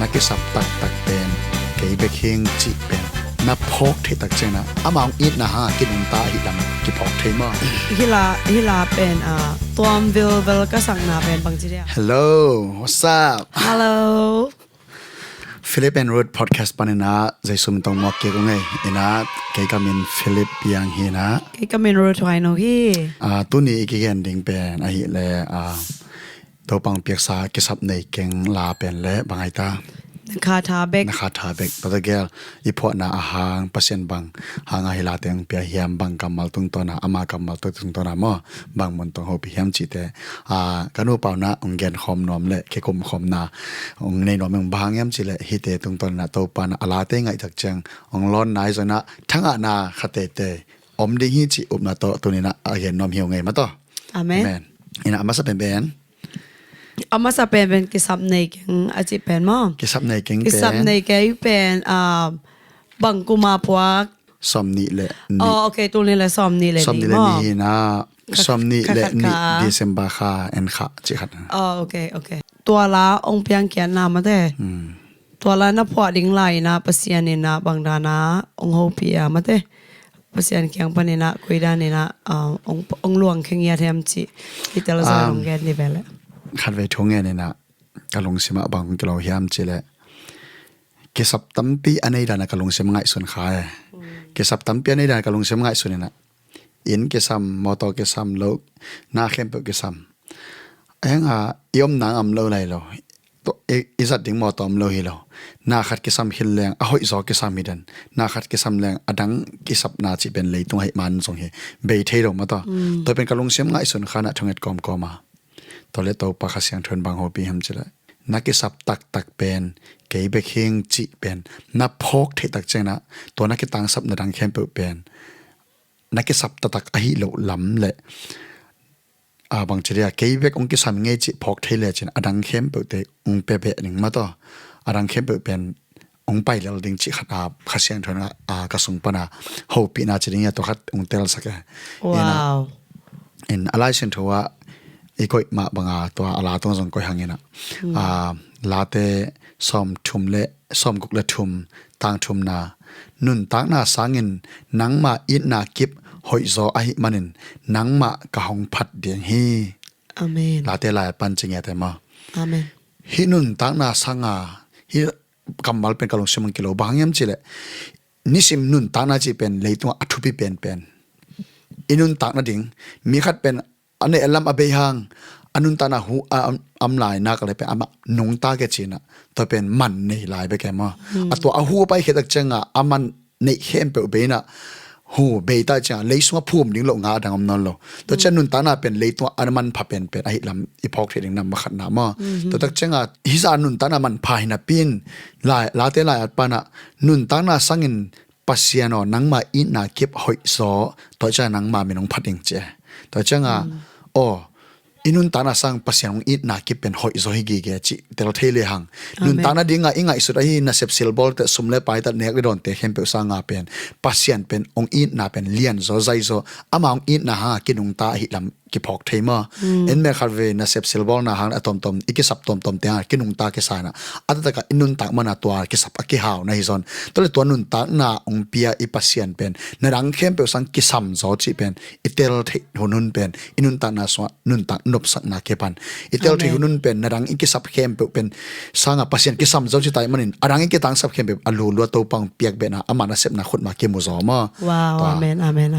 นักสับตักเป็นเกี่ยวกับเฮงจีเป็นนับพกที่ตักเจนะอามาอิดนะฮะกินตาหิดังกิพกเทมอฮิลาเป็นตัววิลก็สั่งนาเป็นบางทีเดียว Hello what's up Hello Philip and Ruth podcast ปานินะใจสุมตรงมอกเกี่ยวกับไงอินะเกี่ยวกับมินฟิลิปยังฮีนะก็มีรู้ทวายโนฮีตัวนี้อีกอย่างดิ่งเป็นไอ้เลยตัวปังเปียกสาเกสับในเก่งลาเป็นและบางไอตาคาทาเบกปะตะเกลอีพอนาอาหารเปอร์เซ็นต์บางหางไฮลาเตงเปียเฮียมบางกำมัลตุงตัวนะอามากัมมัลตุงตัวนะมอบางมันต้องหอบเฮียมจิตกันนูเปล่านะองเกนคอมนอมเละเคคมคอมนาองในนอมยังบางเฮียมจิเละฮิเตตุงตัวนะตัวปานะอาลาเตงไอจักจังองร้อนนายจนะทั้งอานาคาเตเตอมดิฮิจิอุบนาตัวนี้นะเห็นนอมเหี่ยวไงมาต่ออาเมนอินะอามาสเป็นอามาสเป็นกิสับในเก่งอาจิเป็นมั้งกิสับในเก่งเป็นบังกุมาพวกสมนิเละโอเคตัวนี้แหละสมนิเละนี่นะสมนิเละนี่เดซมบาคาเอ็นขะจิขัดโอเคตัวละองเพียงเขียนนามาเด้ตัวละนับพอดิ้งไหลนะปัสยานินะบางดานะองโฮเปียมาเด้ปัสยานเขียงปนินะคุยดานินะองหลวงเขียงยาเทมจิที่ตลาดองแกนนี่เป็นแหละขัดไว้ทงเงินเนี่ยนะกะลงสิมาบางกะเราเฮียมจิเลยเกสับตั้มปีอันนี้ดานะกะลงสิมาไงส่วนขายเกสับตั้มปีอันนี้ดานกะลงสิมาไงส่วนเนี่ยนะอินเกสัมมอตอเกสัมโลกนาเข้มเปเกสัมเอ็งยอมนางอำโลไรเราตัวอิจัดดิ้งมอตอมโลฮิเรานาขัดเกสัมหินแรงหอยซอเกสัมมิดันนาขัดเกสัมแรงอดังเกสับนาจิเป็นเลยตรงให้มันส่งเหเบยเทโรมาต่อตัวเป็นกะลงสิมาไงส่วนขานะทงเอ็ดกอมกอมาตัวเล็กตัวปากเสียงทนบางหัวปีหำจิละนักสับตักเป็นเกี่ยวกับเฮงจีเป็นนับพกที่ตักเจนะตัวนักตังสับนดังเข้มเป็นนักสับตักไอเหลวล้ำเลยบางทีเรียกเกี่ยวกับองค์กิสัมเงจิพกเทเลจินอดังเข้มเป็นองค์เป๊ะหนึ่งมาต่ออดังเข้มเป็นองค์ไปแล้วดึงจิขัดขัดเสียงทนกระสุนปนาหัวปีน่าจะเนี่ยตัวขัดองค์เตลสักว้าวอะไรเช่นทัวอีกอยมาบางตัวอาลาต้องส่งก้อยหางเงินะลาเตซอมทุมเละซอมกุกเละทุมต่างทุมนานุนต่างนาสางินนังมาอินนากิบหอยโซอหิมันินนังมากะหงพัดเดียงฮีอาเมนลาเตลายปันจิงเอเตมาอาเมนฮินุนต่างนาสังาฮิกำมัลเป็นกะลงชิมังกิโลบางยามจิเลนิสิมนุนต่างนาจิเป็นเลยตัวอัทุปิเป็นอินุนต่างนาดิ่งมีขัดเป็นอันนี้เอลัมอเบยังอันนุนตานาหูอัมลายนักอะไรเป็นอานุงตาเกจินะตัวเป็นมันนี่ลายไปแก่มาตัวอาหูไปเขตจังอามันนี่เข้มเปเบนะหูเบต้าจังเลยสวภูมิดิ้งลงงาดังอมนนโลตัวเช่นนุนตานาเป็นเลยตัวอันมันพาเป็นไอลำอีพอกเทดิงนำมาขัดนามาตัวตักจังฮิซานุนตานามันพายนาปินลายเตลายอัดปานะนุนตานาสังอินปัสยานอนังมาอินาเก็บหอยซอตัวจะนังมาเมนงพัดเองเจตัวจังโออินุนตานาสังปัสยานอินากิเป็นหอยโซฮิกิเกจิเตลเทเลหังนุนตานาดิ้งอิงสุดไอนาเซปซิลบอลเตสุมเลไปตัดเนกเลดอนเตเข้มเปสังอาเป็นปัสยานเป็นองอินาเป็นเลียนโซไซโซอามาองอินาฮะกินุงตาหิลำกิพอกเทมาเอ็นเมคาร์เวนาเซปซิลบอลนาหังอะตอมอีกิสับตอมเตียกินุงตาเกสานะอัตตะกะอินุนตามานาตัวกิสับอกิฮาวนะฮิซอนตัวเลยตัวนุนตานาองเปียอีปัสยานเป็นนาดังเข้มเปสังกิสัมโซจิเป็นอิเตลเทหุนุนเป็นอินุนตานาสวะนุนตานบสักนาเกปันอิเตลเทหุนุนเป็นนาดังอีกิสับเข้มเป็นสังปัสยานกิสัมโซจิตายมันินอาดังอีกิตังสับเข้มเป็นอลูลัวตัวปังเปียกเป็นอามานาเซปนาขุดมาเกมุซอมาว้าวอาเมนอาเมน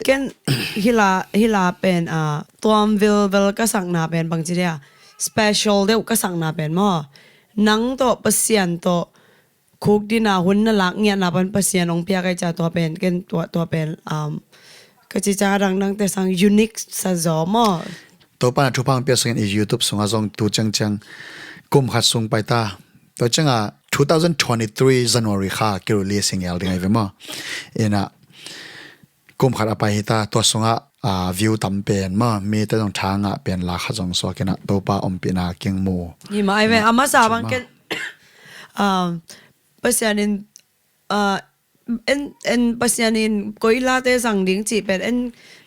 เกนฮิลาเป็นตัววิลก็สั่งนาเป็นบางทีเดีย special เดียวก็สั่งนาเป็นมั้งนังตัวปัสยานตัวคุกดีนาหุ่นน่ารักเนี่ยนาเป็นปัสยานองเปียกไอจ่าตัวเป็นเกนตัวเป็นก็จะจาดังแต่สั่ง unique ซะจอมั้งตัวปาทุพังเปียสังใน YouTube ส่งอาซองตูจังกุมขัดส่งไปตาตัวจัง2023 January ค่ะเกี่ยวเรียสิงเอลดึงไงเว้มั้งกุมขัดอภัยตาตัวสงะวิวตำเป็นมามีแต่ต้องทางเป็นลาขจงสวกันนะตัวป้าอมปีนาเกียงโมยี่มาไอเวอามาสาบังเกนปัสยานินเอ็นปัสยานินกุยลาเตสังดิ้งจีเป็นเอ็น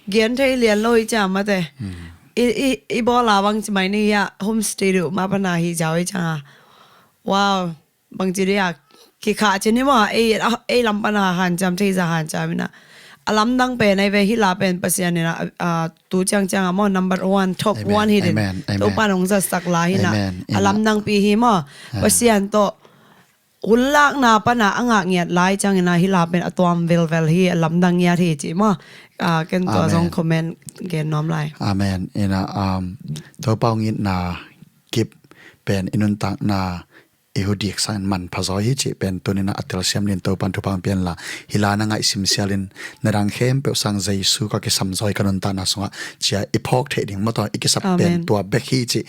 เกียนไทยเรียนลอยจามาเตอีบอลาบังจะไม่เนี่ยโฮมสเตย์มาปนาฮิจาวจัง wow bang chi ya ki kha chini mo e lam pana han cham thei za han chamina alam dang pe nai ve hi la pen pasian na tu chang chang mo number 1 top 1 hi din to panong za sak la hi na alam dang pi hi mo pasian to ulak na pana anga ngiat lai chang na hi la pen atwam vel hi alam dang ya thi chi mo ken to jong comment gen nom lai amen ina to pau ngin na kip pen inun tak na ehudik san man phazoi hi chi pen tonina atel siam lin to pan tu pang pen la hilana nga isim sialin narang khem pe sang jaisu ka ke samjoi kanon ta na songa chia ipok the ding moto ikisap pen tua bekhi chi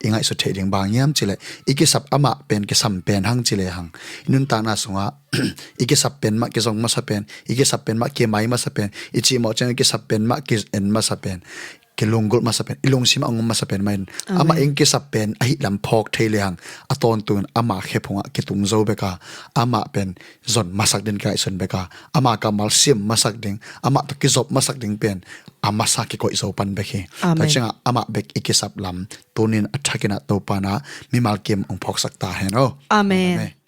ingai so the ding bang yam chile ikisap ama pen ke sam pen hang chile hang inun ta na songa ikisap pen ma ke jong ma sa pen ikisap pen ma ke mai ma sa pen ichi mo chang ikisap pen ma ke en ma sa pen kilunggol masapen ilong sim angom masapen main ama engke sapen ahi lam phok theileang aton tun ama khephunga kitung zo beka ama pen zon masak den kai son beka ama kamal sim masak ding ama to kizop masak ding pen ama sa ki ko iso pan bekhi ta chinga ama bek ikisap lam tunin athakina to pana mimal kem ong phok sakta he no amen